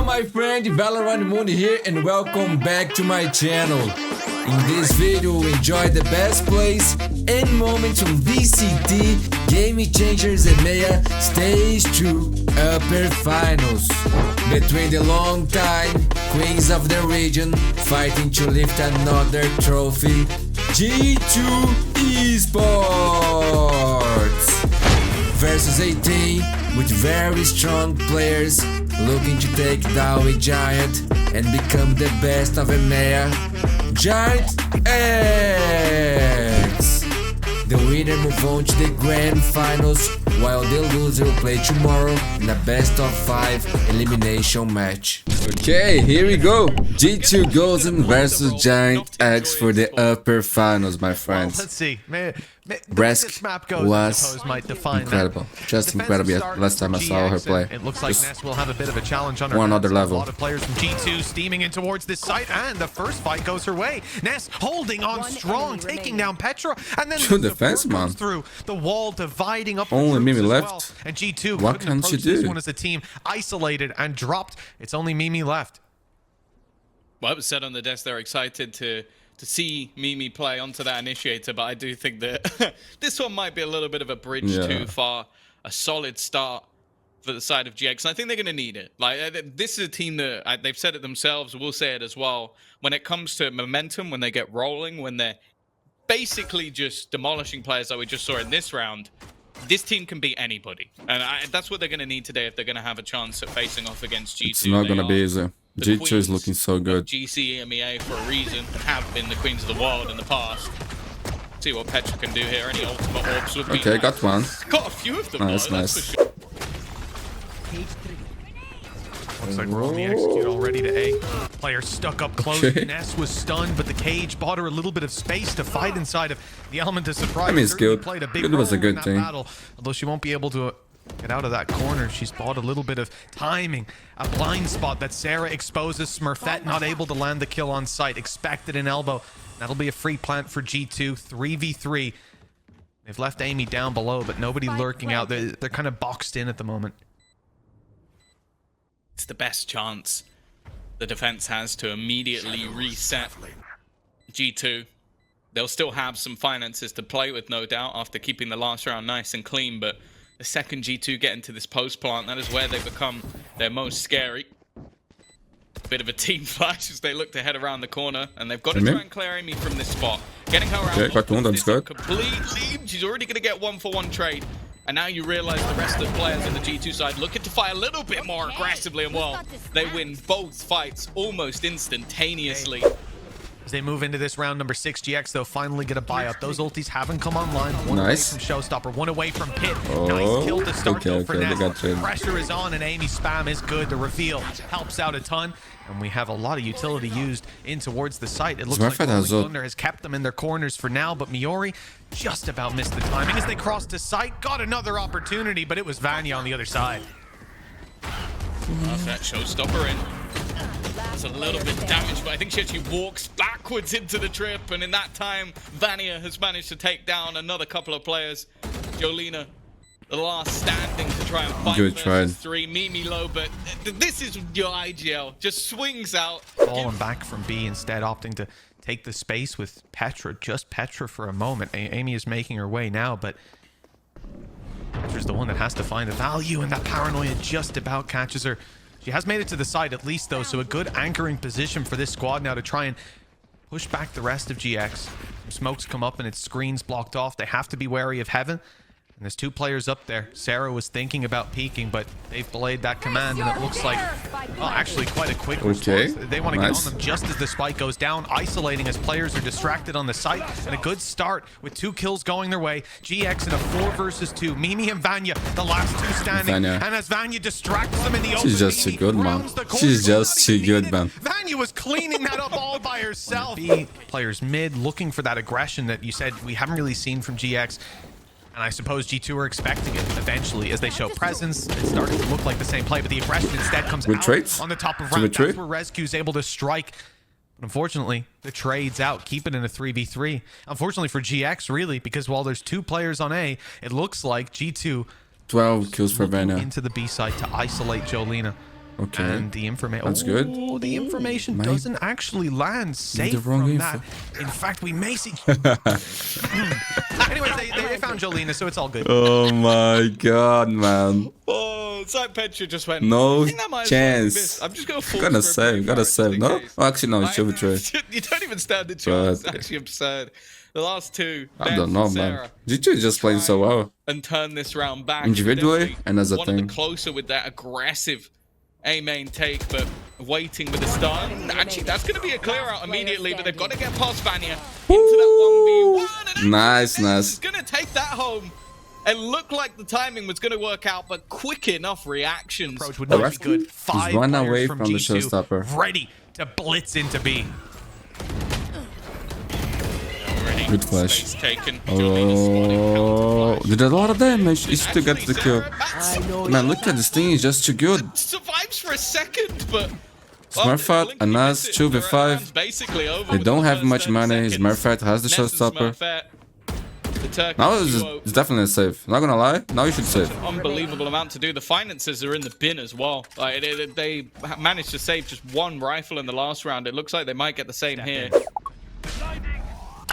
Hello my friend, Valorant Mundi here and welcome back to my channel. In this video we enjoy the best plays and moments from VCT, Game Changers EMEA Stage 2 Upper Finals. Between the long time queens of the region fighting to lift another trophy, G2 Esports versus 18 with very strong players looking to take down a giant and become the best of EMEA, GIANTX. The winner move on to the grand finals, while the loser will play tomorrow in a best of 5 elimination match. Okay, here we go. G2 Gozen versus GIANTX for the upper finals, my friends. Let's see. Bresk was incredible, just incredible. Last time I saw her play, it looks like Ness will have a bit of a challenge on her. One other level. A lot of players from G2 steaming in towards this site, and the first fight goes her way. Ness holding on strong, taking down Petra, and then the defense man through the wall, dividing up. Only Mimi left. Well. And G2 what can she do? This one as a team isolated and dropped. It's only Mimi left. Well, it was said on the desk they're excited to see Mimi play onto that initiator, but I do think that this one might be a little bit of a bridge too far. A solid start for the side of GX, and I think they're going to need it. Like, this is a team that they've said it themselves, we'll say it as well. When it comes to momentum, when they get rolling, when they're basically just demolishing players like we just saw in this round, this team can beat anybody. And that's what they're going to need today if they're going to have a chance at facing off against G2. It's not going to be easy. G2 is looking so good. GC EMEA for a reason, and have been the queens of the world in the past. See what Petra can do here. Any ultimate orbs would be okay, got one. Got a few of them. Nice, nice. Sure. Looks like we're on the execute already to A. Player stuck up close. Okay. Ness was stunned, but the cage bought her a little bit of space to fight inside of the element of surprise. I mean, it's good. Played a big It was a role good in that thing. battle, although she won't be able to get out of that corner. She's bought a little bit of timing. A blind spot that Sarah exposes. Smurfette not able to land the kill on sight. Expected an elbow. That'll be a free plant for G2. 3v3. They've left Amy down below, but nobody lurking out. They're kind of boxed in at the moment. It's the best chance the defense has to immediately reset G2. They'll still have some finances to play with, no doubt, after keeping the last round nice and clean, but the second G2 get into this post plant, that is where they become their most scary. Bit of a team flash as they look to head around the corner, and they've got to try and clear Amy from this spot. Getting her out got one, that's good. Completely, she's already going to get 1-for-1 trade. And now you realize the rest of the players on the G2 side looking to fight a little bit more aggressively, and well, they win both fights almost instantaneously. As they move into this round number 6, GX, they'll finally get a buyout. Those ultis haven't come online. One nice. away from Showstopper, one away from Pit. Oh, nice kill to start though for Ness. they got Pressure is on, and Amy's spam is good. The reveal helps out a ton. And we have a lot of utility used in towards the site. It looks like Thunder has kept them in their corners for now, but Miori just about missed the timing as they crossed to site. Got another opportunity, but it was Vanya on the other side. That Showstopper in. It's a little bit damaged, but I think she actually walks backwards into the trip, and in that time, Vanya has managed to take down another couple of players. Jolina, the last standing to try and fight versus 3. Mimi low, but this is your IGL. Just swings out. Falling back from B instead, opting to take the space with Petra. Just Petra for a moment. Amy is making her way now, but Petra's the one that has to find the value, and that paranoia just about catches her. She has made it to the side at least, though, so a good anchoring position for this squad now to try and push back the rest of GX. Some smokes come up and its screen's blocked off. They have to be wary of Heaven. And there's 2 players up there. Sarah was thinking about peeking, but they've belayed that command, and it looks like, well, actually quite a quick response. They want to get on them just as the spike goes down, isolating as players are distracted on the site. And a good start with 2 kills going their way. GX in a 4 versus 2. Mimi and Vanya, the last 2 standing. And as Vanya distracts them in the open, she's just too good, man. She's just too good, man. Vanya was cleaning that up all by herself. B players mid, looking for that aggression that you said we haven't really seen from GX. And I suppose G2 are expecting it eventually as they show presence. It's starting to look like the same play, but the aggression instead comes out on the top of round. That's where Rescue's able to strike. But unfortunately, the trade's out. Keep it in a 3v3. Unfortunately for GX, really, because while there's 2 players on A, it looks like G2 12 kills for Vanya. Into the B side to isolate Jolina. Okay. And the information. That's good. Oh, the information doesn't actually land safe wrong from info. that. In fact, we may see. Anyways, they found Jolina, so it's all good. Oh my god, man. Oh, it's like Petra just went. No I think that might as well be chance. missed. I'm just going to Gotta save, gotta save. No? Oh, actually, no, it's betray. You don't even stand the chance. It's actually absurd. The last two. I don't know, man. G2 is just playing so well. And turn this round back. Individually and as a one of team. the closer with that aggressive A main take, but waiting with the stun. Actually, that's going to be a clear out immediately, but they've got to get past Vanya into that 1v1. And Nice. is going to take that home. It looked like the timing was going to work out, but quick enough reactions. Approach would not be good. 5 run players away from from the G2 showstopper. ready to blitz into B. Good flash. Taken. Oh, did a lot of damage. He still gets the kill. Man, look at this thing. He's just too good. Survives for a second, but Smurfat, Anas, 2v5. basically over. They don't have much money. Smurfat has the showstopper. Now it's definitely safe. Not gonna lie. Now you should save. Unbelievable amount to do. The finances are in the bin as well. Like, they managed to save just one rifle in the last round. It looks like they might get the same here.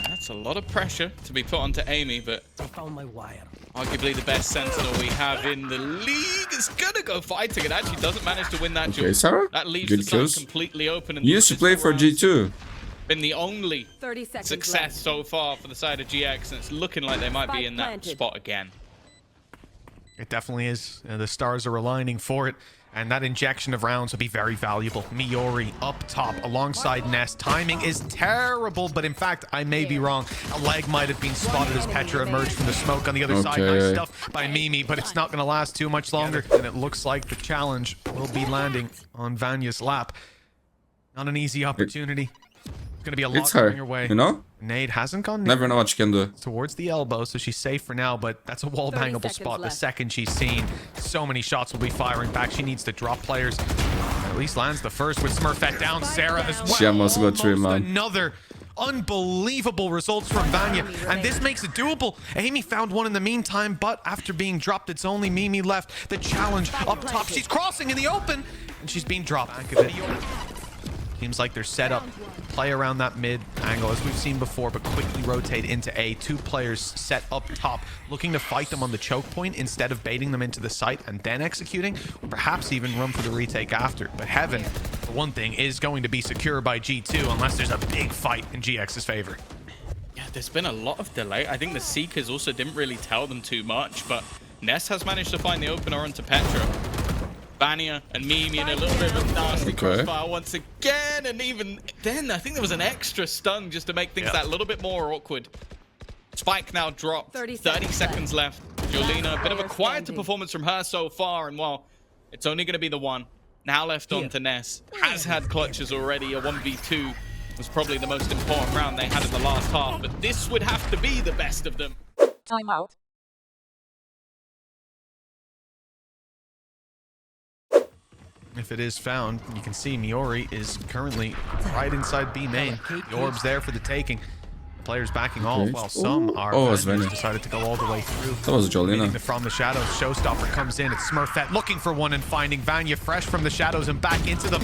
That's a lot of pressure to be put onto Amy, but arguably the best sentinel we have in the league is gonna go fighting. It actually doesn't manage to win that Okay, duel. Sarah. That leaves Good the side kills. completely open. And You used to play for G2. been the only 30 seconds success left. so far for the side of GX, and it's looking like they might be in that spot again. It definitely is. The stars are aligning for it. And that injection of rounds will be very valuable. Miori up top alongside Nest. Timing is terrible, but in fact, I may be wrong. A leg might have been spotted as Petra emerged from the smoke on the other side. Nice stuff by Mimi, but it's not going to last too much longer. And it looks like the challenge will be landing on Vanya's lap. Not an easy opportunity. It's going to be a lot It's her, coming your way. you know? Nade hasn't gone Never know what she can do. towards the elbow, so she's safe for now, but that's a wall 30 bangable seconds spot. The left. second she's seen, so many shots will be firing back. She needs to drop players. At least lands the first with Smurfette down. Sarah as well. She almost got through, man. Another unbelievable results from Vanya, and this makes it doable. Amy found one in the meantime, but after being dropped, it's only Mimi left. The challenge up top. She's crossing in the open, and she's being dropped. Back of it. Seems like they're set up, play around that mid angle as we've seen before, but quickly rotate into A. 2 players set up top, looking to fight them on the choke point instead of baiting them into the site and then executing, or perhaps even run for the retake after. But Heaven, for one thing, is going to be secure by G2 unless there's a big fight in GX's favor. Yeah, there's been a lot of delay. I think the Seekers also didn't really tell them too much, but Ness has managed to find the opener onto Petra. Vanya and Mimi in a little bit of a nasty crossfire once again, and even then I think there was an extra stun just to make things that little bit more awkward. Spike now dropped. 30 seconds left. Jolina, a bit of a quieter performance from her so far, and well, it's only going to be the one. Now left on to Ness. Has had clutches already. A 1v2 was probably the most important round they had in the last half, but this would have to be the best of them. Timeout. If it is found, you can see Miori is currently right inside B main. The orb's there for the taking. The players backing off while some are. Oh, it's Vanya. Decided to go all the way through. That was Jolina. From the shadows, Showstopper comes in. It's Smurfette looking for one and finding Vanya fresh from the shadows and back into them.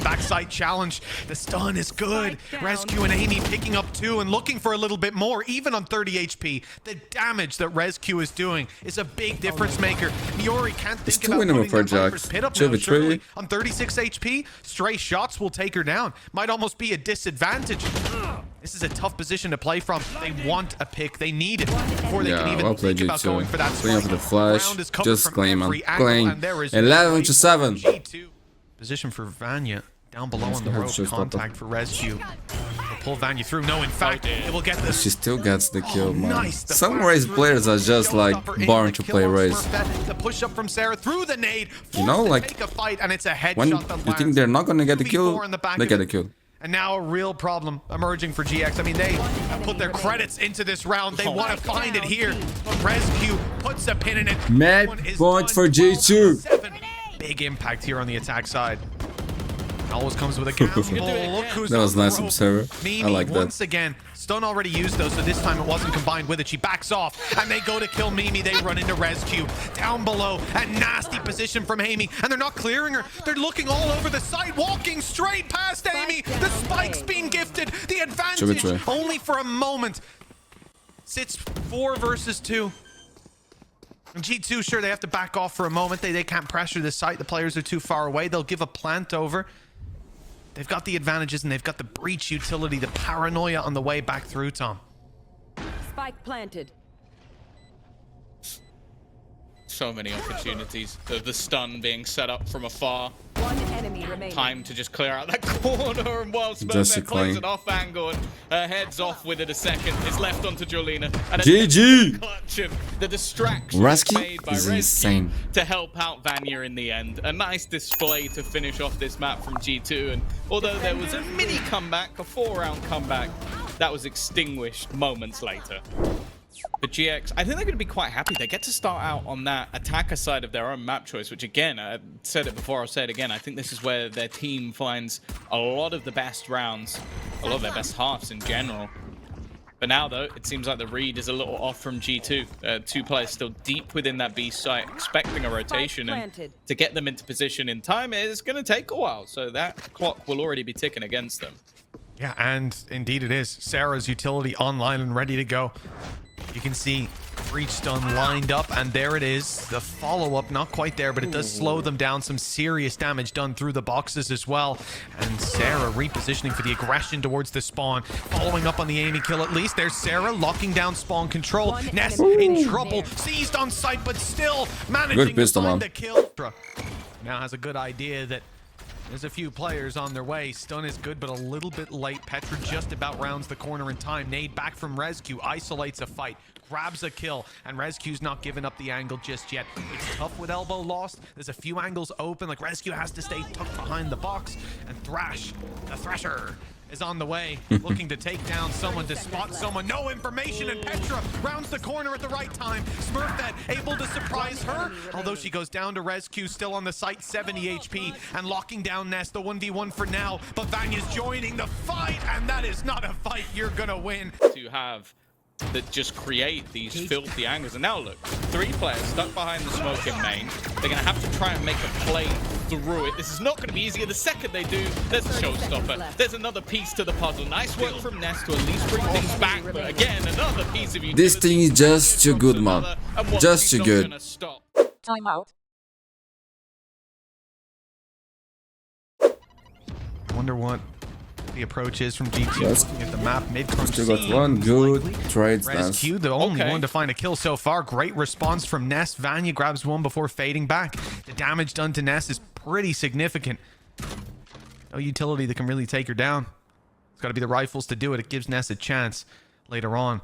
Backside challenge. The stun is good. Rescue and Amy picking up 2 and looking for a little bit more, even on 30 HP. The damage that Rescue is doing is a big difference maker. Miori can't think about putting the Viper's pit up now, surely. On 36 HP, stray shots will take her down. Might almost be a disadvantage. This is a tough position to play from. They want a pick. They need it before they can even think about going for that. Clean up the flash. Just claim on. Claim. 11 to 7. Position for Vanya. Down below on the rope. Contact for Rescue. They'll pull Vanya through. No, in fact, it will get this. She still gets the kill, man. Some Raze players are just like born to play Raze. The push up from Sarah through the nade. You know, like a fight, and it's a headshot when that you think they're not gonna get the kill, they get the kill. And now a real problem emerging for GX. I mean, they have put their credits into this round. They want to find it here. But Rescue puts a pin in it. Mad point for G2. Big impact here on the attack side. Always comes with a gamble. Look who's That was on the nice rope. observer. Mimi, I like that. once again, stun already used though, so this time it wasn't combined with it. She backs off, and they go to kill Mimi. They run into rescue. Down below, a nasty position from Amy, and they're not clearing her. They're looking all over the site, walking straight past Amy. The spike's being gifted. The advantage, only for a moment. Sits 4 versus 2. And G2, sure, they have to back off for a moment. They can't pressure this site. The players are too far away. They'll give a plant over. They've got the advantages, and they've got the breach utility, the paranoia on the way back through, Tom. Spike planted. So many opportunities. The stun being set up from afar. One enemy remaining. Time to just clear out that corner, and while Just Smurfette plays it off angle and heads off with it a second. It's left onto Jolina. And GG! clutch of the distraction Rescue made by is Rescue insane. to help out Vanya in the end. A nice display to finish off this map from G2. And although there was a mini comeback, a 4-round comeback, that was extinguished moments later. But GX, I think they're going to be quite happy. They get to start out on that attacker side of their own map choice, which again, I said it before, I'll say it again. I think this is where their team finds a lot of the best rounds, a lot of their best halves in general. But now, though, it seems like the read is a little off from G2. 2 players still deep within that B site, expecting a rotation. And to get them into position in time is going to take a while. So that clock will already be ticking against them. Yeah, and indeed it is. Sarah's utility online and ready to go. You can see breach stun lined up, and there it is. The follow-up, not quite there, but it does slow them down. Some serious damage done through the boxes as well. And Sarah repositioning for the aggression towards the spawn. Following up on the Amy kill at least. There's Sarah locking down spawn control. Ness in trouble. Seized on sight, but still managing to find the kill. Now has a good idea that there's a few players on their way. Stun is good, but a little bit late. Petra just about rounds the corner in time. Nade back from Rescue, isolates a fight, grabs a kill, and Rescue's not giving up the angle just yet. It's tough with elbow lost. There's a few angles open, like Rescue has to stay tucked behind the box, and Thrash, the Thrasher, is on the way, looking to take down someone, to spot someone. No information, and Petra rounds the corner at the right time. Smurfette able to surprise her, although she goes down to Rescue, still on the site, 70 HP, and locking down Ness, the 1v1 for now. But Vanya's joining the fight, and that is not a fight you're gonna win. To have that just create these filthy angles. And now look, 3 players stuck behind the smoke in main. They're going to have to try and make a play through it. This is not going to be easy. The second they do, there's a showstopper. There's another piece to the puzzle. Nice work from Ness to at least bring things back. But again, another piece of utility. This thing is just too good, man. Just too good. Time out. I wonder what the approach is from G2. Looking at the map, mid-crunch. Still got one good trade stance. Rescue, the only one to find a kill so far. Great response from Ness. Vanya grabs one before fading back. The damage done to Ness is pretty significant. No utility that can really take her down. It's got to be the rifles to do it. It gives Ness a chance later on.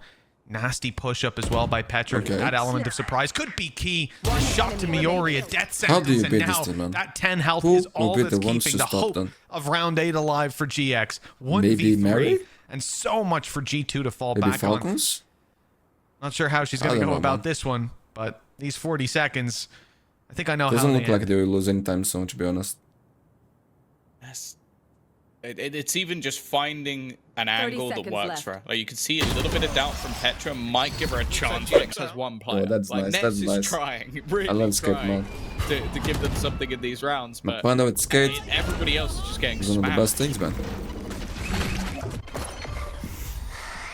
Nasty push-up as well by Petra. That element of surprise could be key. Shot to Miori, a death sentence. How do you beat and now this team, man? that 10 health is all that's keeping the hope then? of round 8 alive for GX. 1v3 and so much for G2 to fall back Falcons? on. Not sure how she's going to go about this one, but these 40 seconds, I think I know Doesn't how look like they will lose any time soon, to be honest. It's even just finding an angle that works for her. Like, you can see a little bit of doubt from Petra. Might give her a chance. GX has one player. Oh, that's nice. Ness That's is nice. trying, really I love Skate, trying man. to give them something in these rounds. But Panda with Skate. Everybody else is just getting It's one of the best things, man.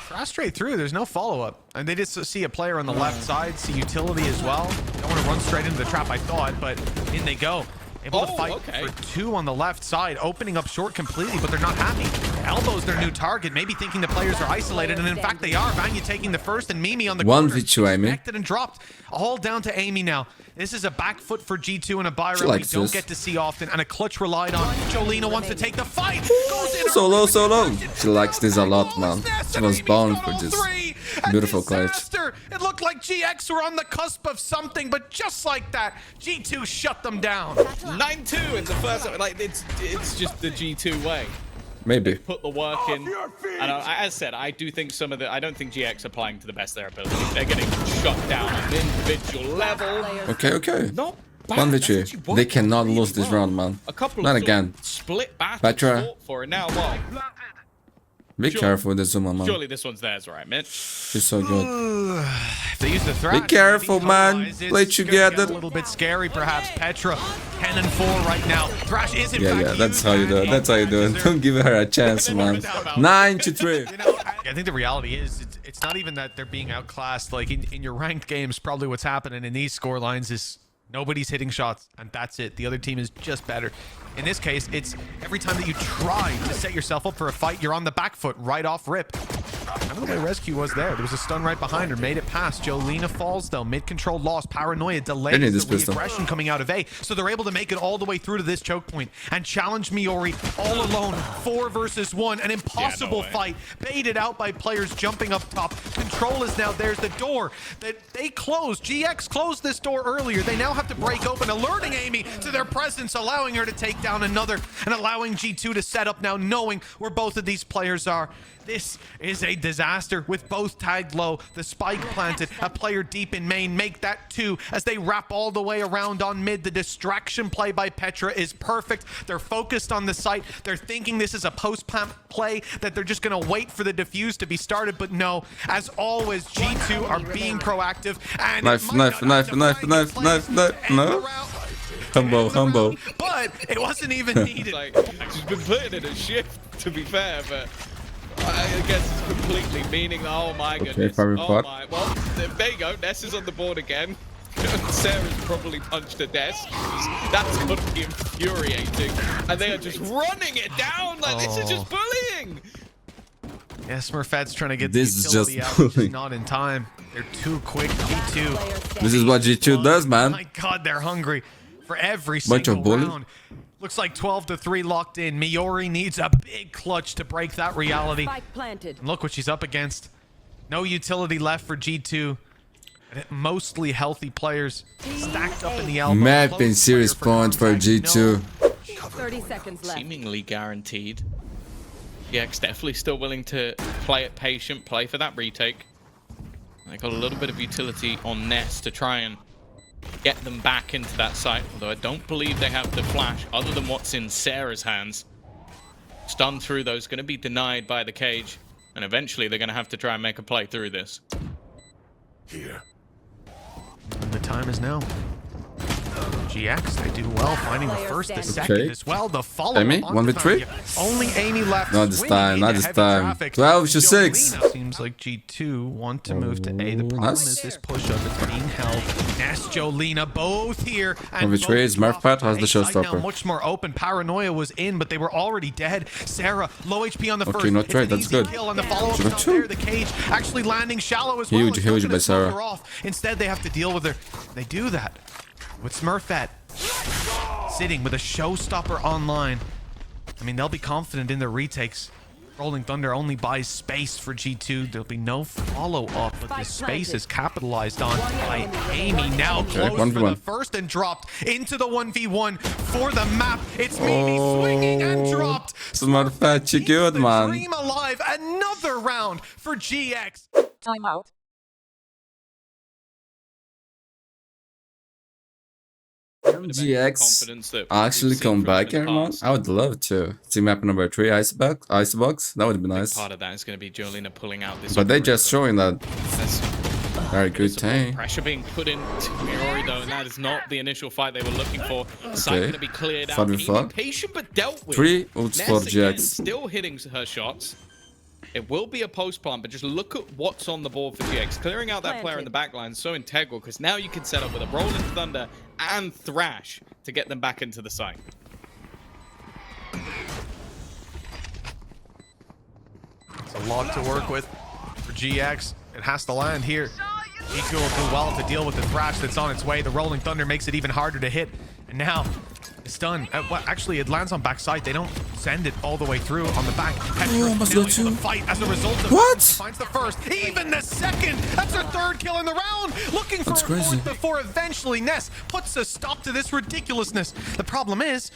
Fast straight through. There's no follow-up. And they just see a player on the left side, see utility as well. Don't want to run straight into the trap, I thought, but in they go. Able to fight for 2 on the left side, opening up short completely, but they're not happy. Elbow's their new target, maybe thinking the players are isolated, and in fact they are. Vanya taking the first, and Mimi on the corner. 1v2 Amy. Connected and dropped. All down to Amy now. This is a back foot for G2 and a buy rate we don't get to see often, and a clutch relied on. Jolina wants to take the fight. Goes in Solo. She likes this a lot, man. She was born for this. Beautiful clutch. It looked like GX were on the cusp of something, but just like that, G2 shut them down. 9-2 in the first. Like it's just the G2 way. Maybe. Put the work in. And as I said, I do think I don't think GX are playing to the best of their ability. They're getting shut down at an individual level. Okay. Not bad. 1v2. They cannot lose this round, man. A couple Not of again. split battle Petra. fought for, and now what? Be careful with this woman, man. Surely this one's theirs, right, Mitch? She's so good. If they use the thrash, Be careful, maybe, man. otherwise it's Play gonna get together. A little bit scary, perhaps. Petra, 10 and 4 right now. Thrash is in fact Yeah, that's used how you do it. and That's how you do it. deserved. Don't give her a chance, man. 9-3. You know, I think the reality is it's not even that they're being outclassed. Like in your ranked games, probably what's happening in these score lines is nobody's hitting shots, and that's it. The other team is just better. In this case, it's every time that you try to set yourself up for a fight, you're on the back foot right off rip. I don't know the way rescue was there. There was a stun right behind her, made it past. Jolina falls though, mid control lost, paranoia delays the aggression coming out of A, so they're able to make it all the way through to this choke point and challenge Miori all alone, 4 versus 1, an impossible fight, baited out by players jumping up top. Control is now there's the door that they closed. GX closed this door earlier. They now have to break open, alerting Amy to their presence, allowing her to take down another and allowing G2 to set up now, knowing where both of these players are. This is a disaster with both tagged low, the spike planted, a player deep in main, make that 2 as they wrap all the way around on mid. The distraction play by Petra is perfect. They're focused on the site. They're thinking this is a post-plant play, that they're just gonna wait for the defuse to be started, but no, as always, G2 are being proactive and Knife, no. Humble. But it wasn't even needed. Like, she's been putting in a shift, to be fair, but I guess it's completely meaning. Oh my goodness. Oh my. Well, there you go. Ness is on the board again. Sarah's probably punched a desk. That's going to be infuriating. And they are just running it down. Like, this is just bullying. Yeah, Smurfette's trying to get this the is just out, bullying. not in time. They're too quick. G2. This is what G2 does, man. My God, they're hungry for every single round. Looks like 12-3 locked in. Miori needs a big clutch to break that reality. And look what she's up against. No utility left for G2. Mostly healthy players stacked up in the elbow. Mapping serious points for G2. 30 seconds left. Seemingly guaranteed. GX definitely still willing to play it patient, play for that retake. They got a little bit of utility on Ness to try and get them back into that site, although I don't believe they have the flash other than what's in Sarah's hands. Stun through those, going to be denied by the cage, and eventually they're going to have to try and make a play through this. Here. And the time is now. GX, they do well, finding the first, the second as well. The follow-up. Amy, 1v3? Only Amy left. Not this time, not this time. 12-6. Seems like G2 want to move to A. The problem is this push-up is being held. Ness, Jolina, both here. 1v3 is Smurfet has the showstopper. Much more open. Paranoia was in, but they were already dead. Sarah, low HP on the first. Okay, not right. That's good. Kill on the follow-up there. The cage actually landing shallow as well. Huge by Sarah. Instead, they have to deal with her. They do that with Smurfet sitting with a showstopper online. I mean, they'll be confident in their retakes. Rolling Thunder only buys space for G2. There'll be no follow-up, but the space is capitalized on by Amy. Now close for the first and dropped into the 1v1 for the map. It's Mimi swinging and dropped. Smurfet, you good, man. Dream alive. Another round for GX. Timeout. GX actually come back here, man. I would love to see map number 3, Icebox. That would be nice. Part of that is going to be Jolina pulling out this. But they just showing that very good thing. Pressure being put into Miori though, and that is not the initial fight they were looking for. Site going to be cleared out. Even patient but dealt with. 3 ults for GX. Still hitting her shots. It will be a post plant, but just look at what's on the board for GX. Clearing out that player in the back line is so integral because now you can set up with a Rolling Thunder and Thrash to get them back into the site. It's a lot to work with for GX. It has to land here. G2 will do well to deal with the Thrash that's on its way. The Rolling Thunder makes it even harder to hit. And now it's done. Well, actually, it lands on backside. They don't send it all the way through on the back. Petra the fight as a result of what? Finds the first, even the second. That's her third kill in the round. Looking for a fourth before eventually Ness puts a stop to this ridiculousness. The problem is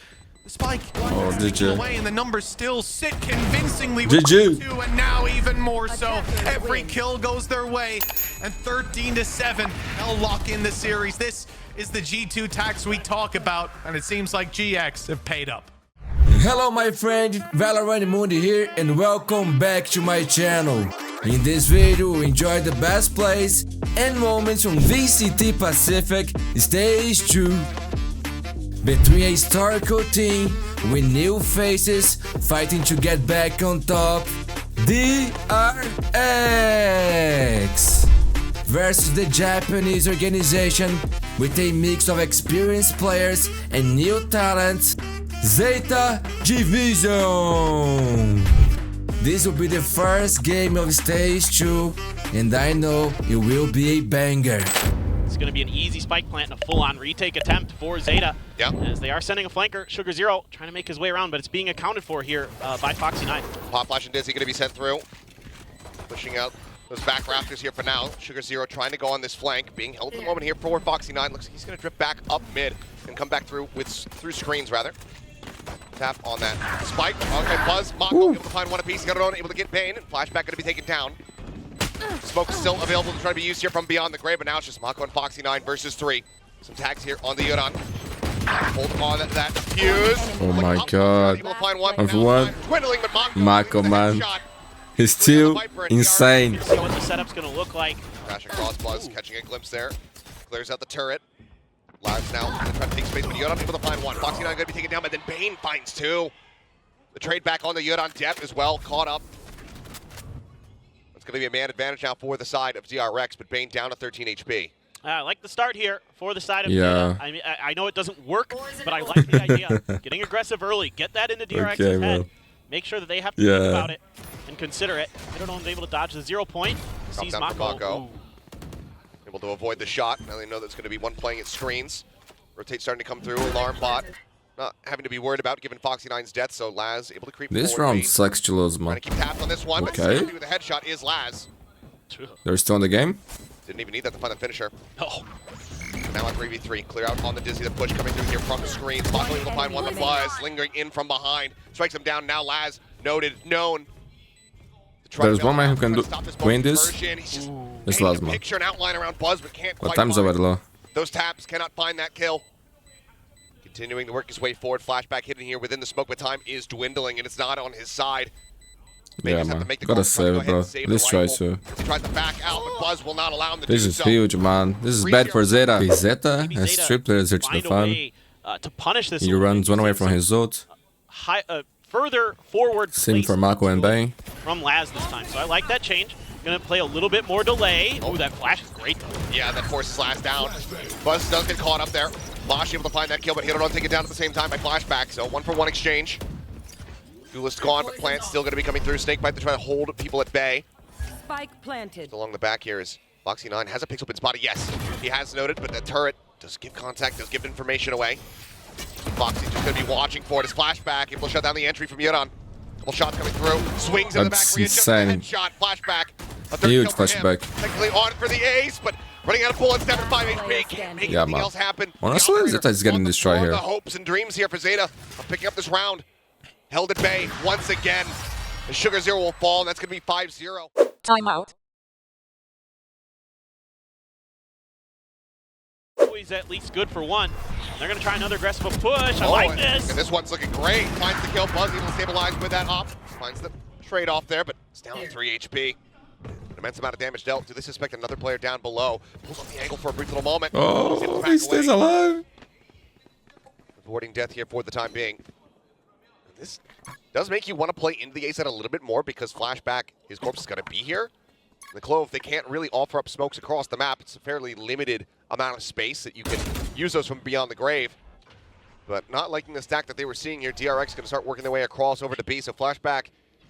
the spike away and the numbers still sit convincingly with G2, and now even more so. Every kill goes their way, and 13-7, they'll lock in the series. This is the G2 tax we talk about, and it seems like GX have paid up. Hello my friend, Valorant Mundi here and welcome back to my channel. In this video we enjoy the best plays and moments from VCT Pacific Stage 2. Between a historical team with new faces fighting to get back on top, GIANTX versus the Japanese organization with a mix of experienced players and new talents, Zeta Division. This will be the first game of Stage 2 and I know it will be a banger. It's going to be an easy spike plant and a full-on retake attempt for Zeta. Yep. As they are sending a flanker, Sugar Zero trying to make his way around, but it's being accounted for here by Foxy9. Pop Flash and Dizzy going to be sent through. Pushing out those back rafters here for now. Sugar Zero trying to go on this flank. Being held at the moment here for Foxy9. Looks like he's going to drift back up mid and come back through screens rather. Tap on that spike. Okay, Buzz, Mako able to find one apiece. Got it on, able to get Bane. Flashback going to be taken down. Smoke still available to try to be used here from beyond the grave, but now it's just Mako and Foxy9 versus 3. Some tags here on the Yuran. Hold on that fuse. Oh my god. Of one. Dwindling, but Mako, man. He's still insane. See what the setup's going to look like. Crashing across Buzz, catching a glimpse there. Clears out the turret. Lives now going to try to take space, but Yuran able to find one. Foxy9 going to be taken down, but then Bane finds 2. The trade back on the Yuran depth as well, caught up. It's going to be a man advantage now for the side of DRX, but Bane down to 13 HP. I like the start here for the side of Yeah. Zeta. I mean, I know it doesn't work, but I like the idea. Getting aggressive early, get that into DRX's head. man. Make sure that they have to think about it and consider it. Hiddleston's able to dodge the 0 point. Sees down for Mako. Mako. Able to avoid the shot. Now they know there's going to be one playing at screens. Rotate starting to come through. Alarm bot. Not having to be worried about given Foxy9's death, so Laz able to creep This forward. round sucks to lose, man. Trying to keep tapped on this one, but Okay. with a headshot is Laz. They're still in the game? Didn't even need that to find the finisher. Oh. Now at 3v3, clear out on the Dizzy, the push coming through here from the screen. Mako able to find one, the Buzz lingering in from behind. Strikes him down, now Laz, known. There's one man who can win this. It's Laz, man. Picture an outline around Buzz, but can't What quite time's find over low? those taps, cannot find that kill. Continuing to work his way forward, flashback hidden here within the smoke, but time is dwindling and it's not on his side. Yeah, man. Gotta save it, bro. Let's try to. He tries to back out, but Buzz will not allow him to This do is so. huge, man. This is bad for Zeta. Zeta Maybe has Zeta 3 players here to find a defend. way, to punish this. He runs one away from his ult. Further forward. Same for Mako and Bane. From Laz this time, so I like that change. Gonna play a little bit more delay. Oh, that flash is great though. Yeah, that forces Laz down. Buzz does get caught up there. Losh able to find that kill, but Hiddleston take it down at the same time by flashback. So 1-for-1 exchange. Duelist gone, but Plant's still going to be coming through. Snakebite to try to hold people at bay. Spike planted. Along the back here is Foxy9 has a pixel pin spotted. Yes, he has noted, but the turret does give contact, does give information away. Foxy just going to be watching for it. His flashback, able to shut down the entry from Yuran. Couple shots coming through. Swings in the back. That's Readjusts insane. the headshot. Flashback. A third Huge kill for him. flashback. Technically on for the ace, but running out of bullets. 75 HP. Can't make Yeah, anything man. else happen. Honestly, The Zeta is getting on the this try floor, here. The hopes and dreams here for Zeta of picking up this round. Held at bay once again. The Sugar Zero will fall, and that's going to be 5-0. Timeout. Always at least good for one. They're gonna try another aggressive push. I like this. And this one's looking great. Finds the kill. Buzz able to stabilize with that op. Finds the trade-off there, but it's down to 3 HP. An immense amount of damage dealt. Do they suspect another player down below? Pulls on the angle for a brief little moment. Oh, he stays alive. Avoiding death here for the time being. This does make you want to play into the A side a little bit more because flashback, his corpse is going to be here. The Clove, they can't really offer up smokes across the map. It's a fairly limited amount of space that you can use those from beyond the grave. But not liking the stack that they were seeing here. DRX going to start working their way across over to B, so flashback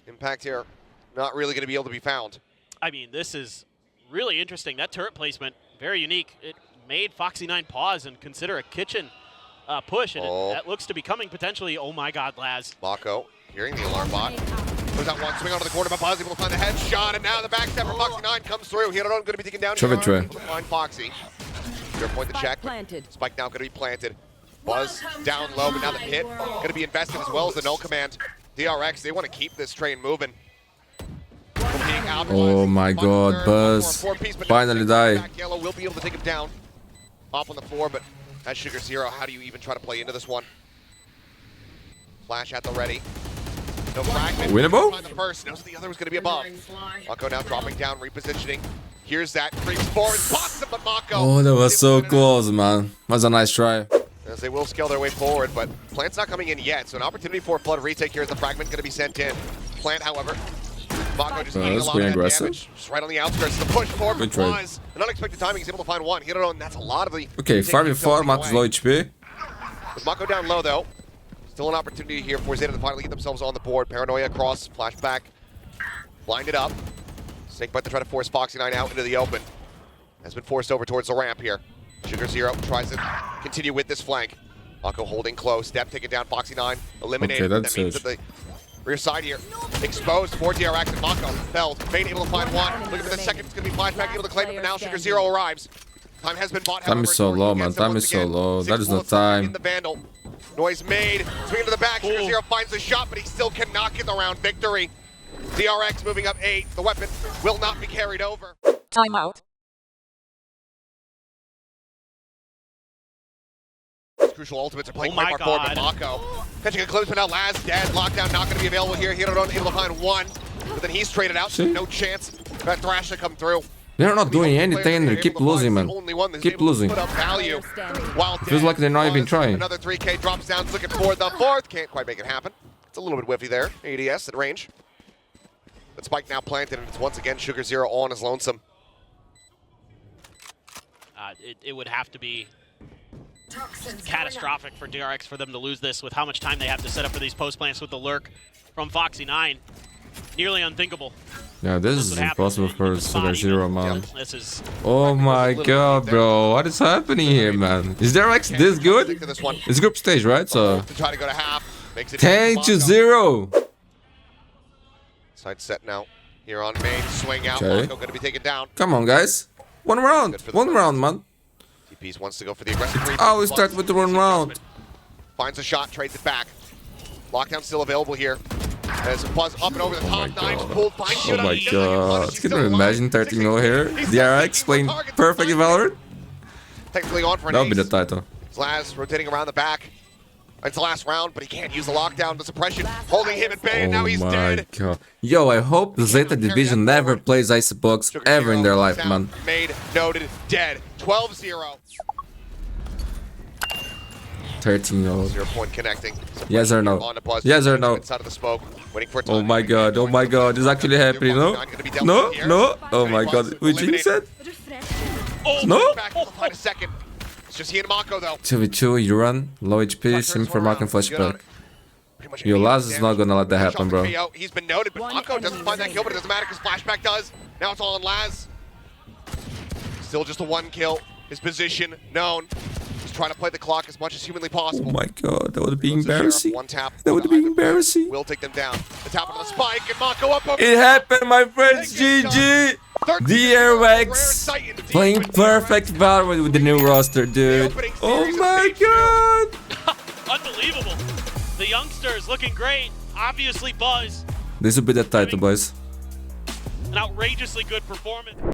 impact here not really going to be able to be found. I mean, this is really interesting. That turret placement, very unique. It made Foxy9 pause and consider a kitchen push, and that looks to be coming potentially. Oh my god, Laz. Mako hearing the alarm bot. Goes out one, swing onto the corner, but Buzz able to find the headshot, and now the backstep from Foxy9 comes through. Hiddleston going to be taken down. Trevor Trey. Able to find Foxy. Fair point to check. Spike now going to be planted. Buzz down low, but now the hit going to be invested as well as the null command. DRX, they want to keep this train moving. Oh my god, Buzz. Finally die. Yellow will be able to take him down. Off on the floor, but that's Sugar Zero. How do you even try to play into this one? Flash at the ready. No fragment. Winnable? Find the first. Knows the other was going to be above. Mako now dropping down, repositioning. Here's that. Creeps forward. Spots him, but Mako. Oh, that was so close, man. Was a nice try. As they will scale their way forward, but Plant's not coming in yet, so an opportunity for a flood retake here as the fragment going to be sent in. Plant, however, Mako just eating a lot of that damage. Just right on the outskirts. The push forward Good from trade. Wise. An unexpected timing. He's able to find one. Hero, and that's a lot of the... Okay, 5v4, Max low HP. With Mako down low, though, still an opportunity here for Zeta to finally get themselves on the board. Paranoia across, flashback, blinded up. Snakebite to try to force Foxy9 out into the open. Has been forced over towards the ramp here. Sugar Zero tries to continue with this flank. Mako holding close. Step taking down Foxy9. Eliminated. Okay, that's that means that the rear side here exposed for DRX and Mako. Felled. Vayne able to find one. Looking for the second. It's going to be flashback able to claim it, but now Sugar Zero arrives. Time has been bought. Time is so low, man. Time is so low. That is no time. The Vandal. Noise made. Swing to the back. Sugar Zero finds the shot, but he still cannot get the round victory. DRX moving up 8. The weapon will not be carried over. Timeout. Crucial ultimates are playing Oh quite my far forward, but God. Mako catching a close, but now Laz dead. Lockdown not going to be available here. Hero able to find one, but then he's traded out, so no chance for that Thrash to come through. They're not doing The anything. player They able keep to find losing, is man. the only one that's Keep able to losing. put up value. While Feels like they're not even trying. Another 3K drops down, looking for the fourth. Can't quite make it happen. It's a little bit whiffy there. ADS at range. But Spike now planted, and it's once again Sugar Zero all on his lonesome. It would have to be catastrophic for DRX for them to lose this with how much time they have to set up for these post plants with the lurk from Foxy9. Nearly unthinkable. Yeah, this is impossible for Sugar Zero, man. This is Oh my god, bro. What is happening here, man? Is DRX this Stick good? to this one. It's group stage, right? So To try to go to half. Makes it 10-0. Side set now. Here on main. Swing out. Okay. Mako going to be taken down. Come on, guys. One round. One round, man. TP's wants to go for the aggressive three. I always start with the one round. Finds a shot, trades it back. Lockdown still available here. As a buzz up and over the top. Knives pulled. Finds Oh my god. Can you imagine 13-0 here? DRX playing perfect in Valorant? Technically on for an That'll be the ace. title. Laz rotating around the back. It's the last round, but he can't use the lockdown, the suppression, holding him at bay, and now he's my dead. god. Yo, I hope the Zeta Division never plays Icebox Sugar ever in Zero their life, down, man. Made, noted, dead. 12-0. 13-0. 0 point connecting. Yes or no? On the buzz. Yes or no? Inside of the smoke, waiting for Oh my god, oh my god, this is actually happening, no? No, no, oh my god, we jinxed it? No? Back to find a second. It's just he and Mako though. 2v2, you run, low HP, sim for Mark and flashback. Yo, Laz is not gonna let that happen, bro. He's been noted, but Mako doesn't find that kill, but it doesn't matter because flashback does. Now it's all on Laz. Still just a 1 kill. His position known. Just trying to play the clock as much as humanly Oh possible. my god, that would be embarrassing. One tap. That would be embarrassing. Will take them down. The tap on the spike and Mako up over. It happened, my friends, GG! DRX playing perfect Valorant with the new roster, dude. Oh my god! unbelievable. The youngsters looking great. Obviously Buzz. This will be the title, boys. An outrageously good performance.